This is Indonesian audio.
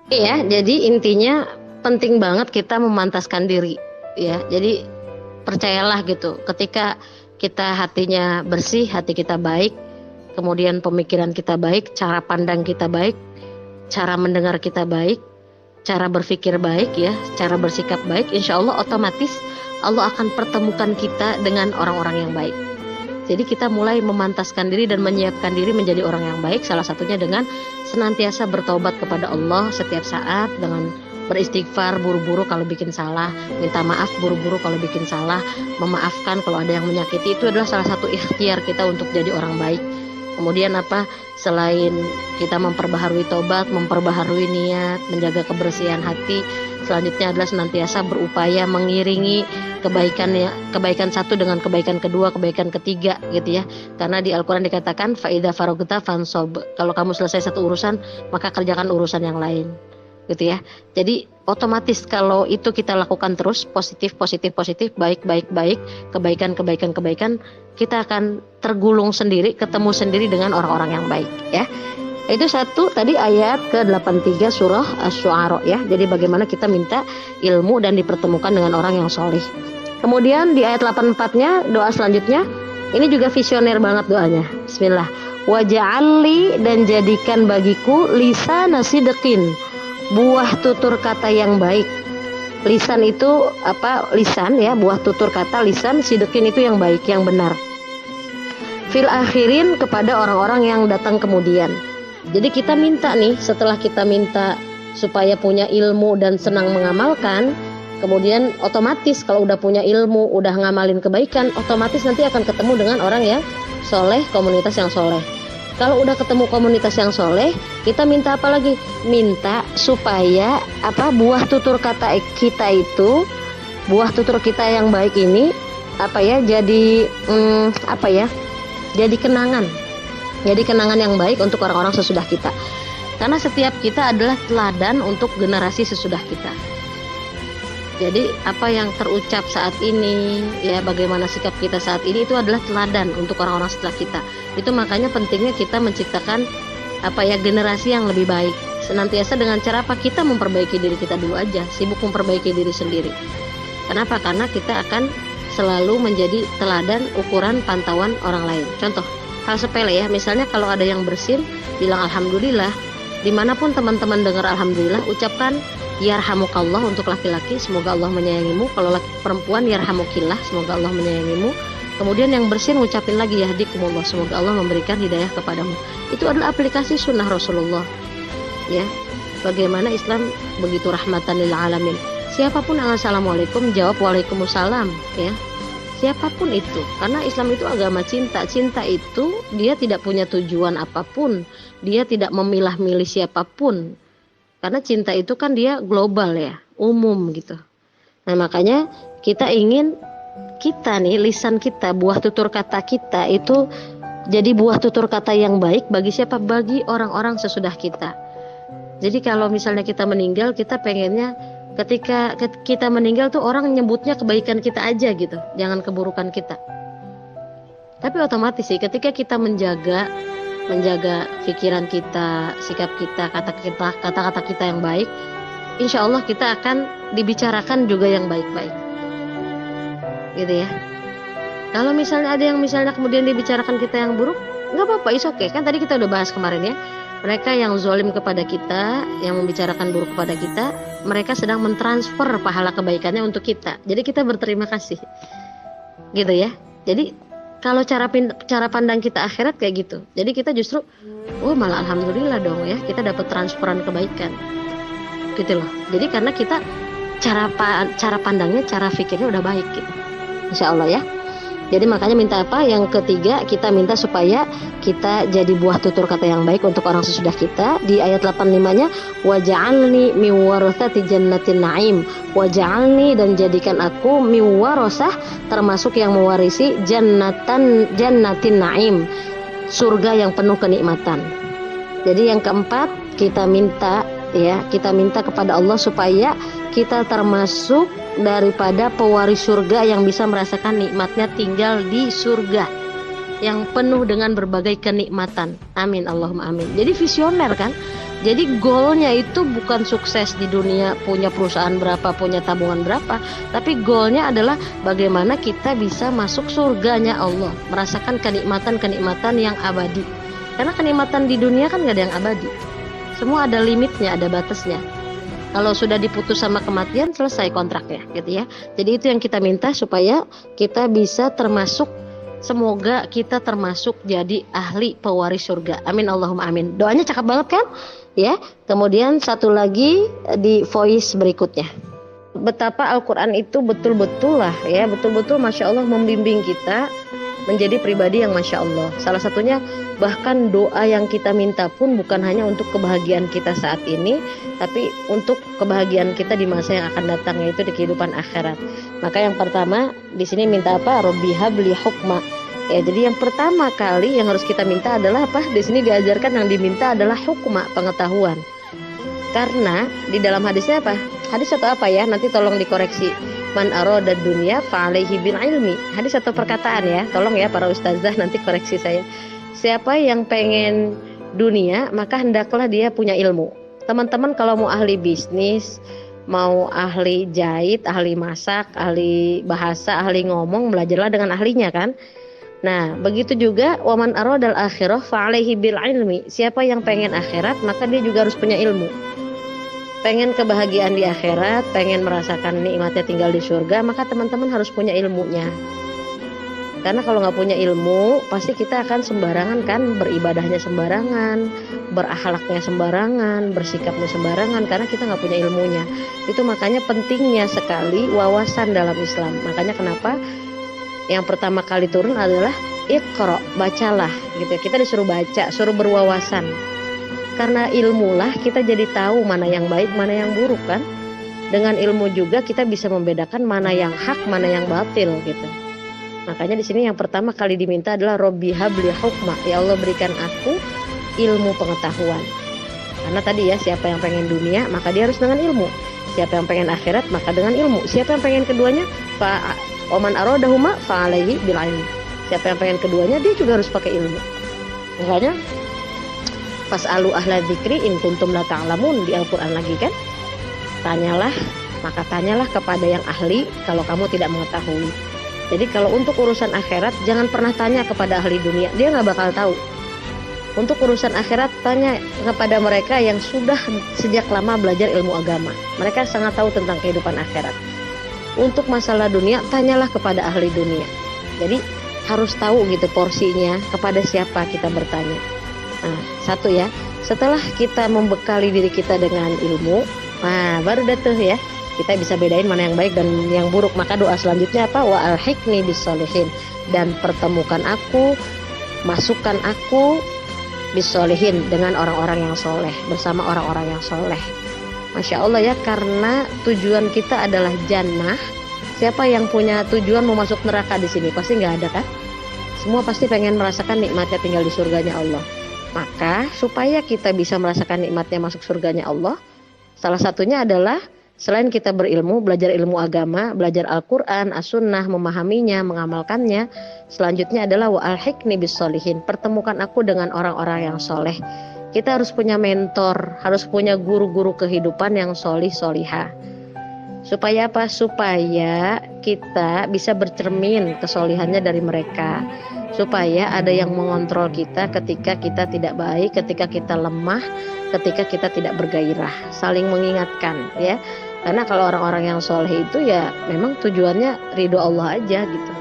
Iya, jadi intinya penting banget kita memantaskan diri, ya. Jadi percayalah gitu, ketika kita hatinya bersih, hati kita baik, kemudian pemikiran kita baik, cara pandang kita baik, cara mendengar kita baik, cara berpikir baik ya, cara bersikap baik, insya Allah otomatis Allah akan pertemukan kita dengan orang-orang yang baik. Jadi kita mulai memantaskan diri dan menyiapkan diri menjadi orang yang baik, salah satunya dengan senantiasa bertobat kepada Allah setiap saat, dengan beristighfar buru-buru kalau bikin salah, minta maaf buru-buru kalau bikin salah, memaafkan kalau ada yang menyakiti. Itu adalah salah satu ikhtiar kita untuk jadi orang baik. Kemudian apa? Selain kita memperbaharui tobat, memperbaharui niat, menjaga kebersihan hati, selanjutnya adalah senantiasa berupaya mengiringi kebaikan satu dengan kebaikan kedua, kebaikan ketiga gitu ya. Karena di Al-Qur'an dikatakan faida faragta fansob. Kalau kamu selesai satu urusan, maka kerjakan urusan yang lain. Gitu ya. Jadi otomatis kalau itu kita lakukan terus, positif, baik, kebaikan, kita akan tergulung sendiri, ketemu sendiri dengan orang-orang yang baik ya. Itu satu tadi ayat ke-83 surah Asy-Syu'ara ya. Jadi bagaimana kita minta ilmu dan dipertemukan dengan orang yang solih. Kemudian di ayat 84-nya doa selanjutnya, ini juga visioner banget doanya. Bismillah. Waja'alli, dan jadikan bagiku lisana sidqin, buah tutur kata yang baik. Lisan itu apa? Lisan ya, buah tutur kata lisan, sidqin itu yang baik, yang benar. Fil akhirin, kepada orang-orang yang datang kemudian. Jadi kita minta nih, setelah kita minta supaya punya ilmu dan senang mengamalkan, kemudian otomatis kalau udah punya ilmu, udah ngamalin kebaikan, otomatis nanti akan ketemu dengan orang yang soleh, komunitas yang soleh. Kalau udah ketemu komunitas yang soleh, kita minta apa lagi? Minta supaya apa, buah tutur kata kita itu, buah tutur kita yang baik ini apa ya, jadi jadi kenangan. Jadi kenangan yang baik untuk orang-orang sesudah kita. Karena setiap kita adalah teladan untuk generasi sesudah kita. Jadi apa yang terucap saat ini, ya bagaimana sikap kita saat ini, itu adalah teladan untuk orang-orang setelah kita. Itu makanya pentingnya kita menciptakan apa ya, generasi yang lebih baik. Senantiasa dengan cara apa? Kita memperbaiki diri kita dulu aja, sibuk memperbaiki diri sendiri. Kenapa? Karena kita akan selalu menjadi teladan, ukuran, pantauan orang lain. Contoh, hal sepele ya, misalnya kalau ada yang bersin, bilang alhamdulillah. Dimanapun teman-teman dengar alhamdulillah, ucapkan yarhamukallah untuk laki-laki, semoga Allah menyayangimu. Kalau perempuan, yarhamukillah, semoga Allah menyayangimu. Kemudian yang bersin ucapin lagi yahdikumullah, semoga Allah memberikan hidayah kepadamu. Itu adalah aplikasi sunnah Rasulullah ya. Bagaimana Islam begitu rahmatan lil alamin. Siapapun yang assalamualaikum, jawab waalaikumsalam ya. Siapapun itu, karena Islam itu agama cinta. Cinta itu dia tidak punya tujuan apapun, dia tidak memilah-milih siapapun. Karena cinta itu kan dia global ya, umum gitu. Nah makanya kita ingin kita nih, lisan kita, buah tutur kata kita itu jadi buah tutur kata yang baik bagi siapa? Bagi orang-orang sesudah kita. Jadi kalau misalnya kita meninggal, kita pengennya ketika kita meninggal tuh orang nyebutnya kebaikan kita aja gitu, jangan keburukan kita. Tapi otomatis sih ketika kita menjaga pikiran kita, sikap kita, kata-kata kita yang baik, insya Allah kita akan dibicarakan juga yang baik-baik gitu ya. Kalau misalnya ada yang misalnya kemudian dibicarakan kita yang buruk, nggak apa-apa, is okay. Kan tadi kita udah bahas kemarin ya, mereka yang zalim kepada kita, yang membicarakan buruk kepada kita, mereka sedang mentransfer pahala kebaikannya untuk kita. Jadi kita berterima kasih gitu ya. Jadi kalau cara pandang kita akhirat kayak gitu. Jadi kita justru malah alhamdulillah dong ya, kita dapat transferan kebaikan gitu loh. Jadi karena kita cara pandangnya, cara pikirnya udah baik gitu, insya Allah ya. Jadi makanya minta apa? Yang ketiga, kita minta supaya kita jadi buah tutur kata yang baik untuk orang sesudah kita. Di ayat 85-nya, waja'alni min warathati jannatin na'im. Waja'alni, dan jadikan aku min warasah, termasuk yang mewarisi jannatin na'im, surga yang penuh kenikmatan. Jadi yang keempat, kita minta kepada Allah supaya kita termasuk daripada pewaris surga yang bisa merasakan nikmatnya tinggal di surga yang penuh dengan berbagai kenikmatan. Amin Allahumma amin. Jadi visioner kan, Jadi goalnya itu bukan sukses di dunia, punya perusahaan berapa, punya tabungan berapa, tapi goalnya adalah bagaimana kita bisa masuk surganya Allah, merasakan kenikmatan-kenikmatan yang abadi. Karena kenikmatan di dunia kan gak ada yang abadi, semua ada limitnya, ada batasnya. Kalau sudah diputus sama kematian, selesai kontraknya gitu ya. Jadi itu yang kita minta, supaya kita bisa termasuk, semoga kita termasuk jadi ahli pewaris surga. Amin Allahumma amin. Doanya cakep banget kan? Ya. Kemudian satu lagi di voice berikutnya. Betapa Al-Qur'an itu betul-betul lah ya, betul-betul Masya Allah membimbing kita menjadi pribadi yang Masya Allah. Salah satunya bahkan doa yang kita minta pun bukan hanya untuk kebahagiaan kita saat ini, tapi untuk kebahagiaan kita di masa yang akan datang, yaitu di kehidupan akhirat. Maka yang pertama di sini minta apa? Robbi habli hukma. Ya, jadi yang pertama kali yang harus kita minta adalah apa? Di sini diajarkan yang diminta adalah hukma, pengetahuan. Karena di dalam hadisnya apa? Hadis atau apa ya? Nanti tolong dikoreksi. Man arada dunya fa'alaihi bil ilmi. Hadis atau perkataan ya? Tolong ya para ustazah, nanti koreksi saya. Siapa yang pengen dunia, maka hendaklah dia punya ilmu. Teman-teman kalau mau ahli bisnis, mau ahli jahit, ahli masak, ahli bahasa, ahli ngomong, belajarlah dengan ahlinya kan. Nah, begitu juga waman aradal akhirah fa'alaihi bil ilmi. Siapa yang pengen akhirat, maka dia juga harus punya ilmu. Pengen kebahagiaan di akhirat, pengen merasakan nikmatnya tinggal di surga, maka teman-teman harus punya ilmunya. Karena kalau nggak punya ilmu, pasti kita akan sembarangan kan, beribadahnya sembarangan, berakhlaknya sembarangan, bersikapnya sembarangan, karena kita nggak punya ilmunya. Itu makanya pentingnya sekali wawasan dalam Islam. Makanya kenapa yang pertama kali turun adalah Iqra, bacalah gitu. Kita disuruh baca, suruh berwawasan. Karena ilmulah kita jadi tahu mana yang baik, mana yang buruk kan. Dengan ilmu juga kita bisa membedakan mana yang hak, mana yang batil gitu. Makanya di sini yang pertama kali diminta adalah Robbi habli hukma. Ya Allah, berikan aku ilmu pengetahuan. Karena tadi ya, siapa yang pengen dunia maka dia harus dengan ilmu. Siapa yang pengen akhirat maka dengan ilmu. Siapa yang pengen keduanya, oman aradahuma fa'alaihi bil ilmi. Siapa yang pengen keduanya, dia juga harus pakai ilmu. Makanya fas'alu ahla dzikri in kuntum la ta'lamun di Al-Qur'an lagi kan. Tanyalah, maka tanyalah kepada yang ahli kalau kamu tidak mengetahui. Jadi kalau untuk urusan akhirat jangan pernah tanya kepada ahli dunia, dia nggak bakal tahu. Untuk urusan akhirat tanya kepada mereka yang sudah sejak lama belajar ilmu agama. Mereka sangat tahu tentang kehidupan akhirat. Untuk masalah dunia tanyalah kepada ahli dunia. Jadi harus tahu gitu porsinya, kepada siapa kita bertanya. Nah, satu ya, setelah kita membekali diri kita dengan ilmu, nah baru dah tuh ya, kita bisa bedain mana yang baik dan yang buruk. Maka doa selanjutnya apa? Wa alhiqni bisolihin, dan pertemukan aku, masukkan aku bisolihin, dengan orang-orang yang soleh, bersama orang-orang yang soleh. Masya Allah ya, karena tujuan kita adalah jannah. Siapa yang punya tujuan mau masuk neraka di sini? Pasti nggak ada kan? Semua pasti pengen merasakan nikmatnya tinggal di surganya Allah. Maka supaya kita bisa merasakan nikmatnya masuk surganya Allah, salah satunya adalah selain kita berilmu, belajar ilmu agama, belajar Al-Quran, As-Sunnah, memahaminya, mengamalkannya. Selanjutnya adalah wa alhiqni bis-solihin, pertemukan aku dengan orang-orang yang soleh. Kita harus punya mentor, harus punya guru-guru kehidupan yang solih solihah. Supaya apa? Supaya kita bisa bercermin kesolihannya dari mereka. Supaya ada yang mengontrol kita ketika kita tidak baik, ketika kita lemah, ketika kita tidak bergairah. Saling mengingatkan ya. Karena kalau orang-orang yang soleh itu ya memang tujuannya ridho Allah aja gitu.